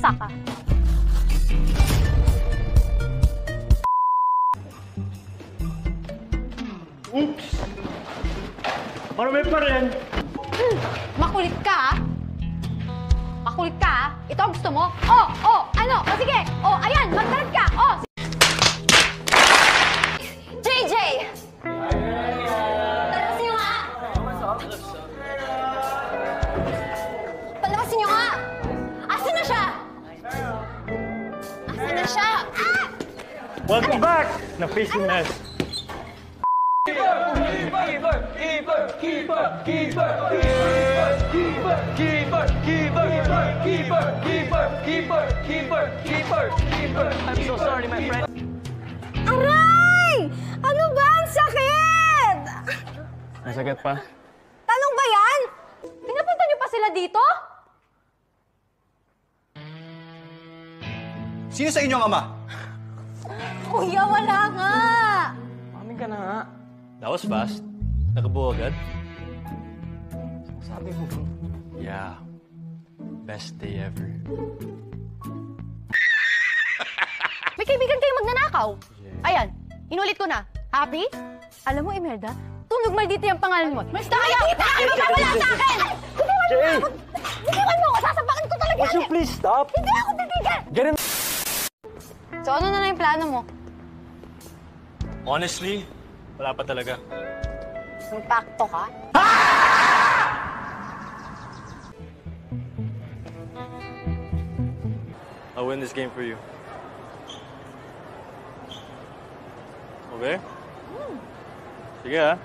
Bagsak ka. Oops! Marami pa rin. Makulit ka, ah. Makulit ka, ah. Ito ang gusto mo? Oh, oh, ano? O sige. Oh, ayan, magdalag ka. Oh. JJ! Palabasin niyo nga! Palabasin niyo nga! Asan na siya? Asan na siya? Ah! Welcome back! Na-facing mess. I'm so sorry, my friend. Aray! Ano ba? Ang sakit! Nasagad pa? Talong ba yan? Pinapunta niyo pa sila dito? Sino sa inyo ang ama? Kuya, wala nga! Mami ka na nga. That was fast. Nakabuo agad? Sabi mo. Yeah. Best day ever. May kaibigan kayo magnanakaw. Ayan, inulit ko na. Happy? Alam mo, Imelda, tunog maldito yung pangalan mo. Basta kaya... Kita! Ano ba wala sa akin? Bitiwan mo ako! Sasapakan ko talaga! Would you please stop? Hindi ako titigil! Get in! So ano na lang yung plano mo? Honestly, wala pa talaga. Impacto ka? I'll win this game for you. Okay? Sige ah.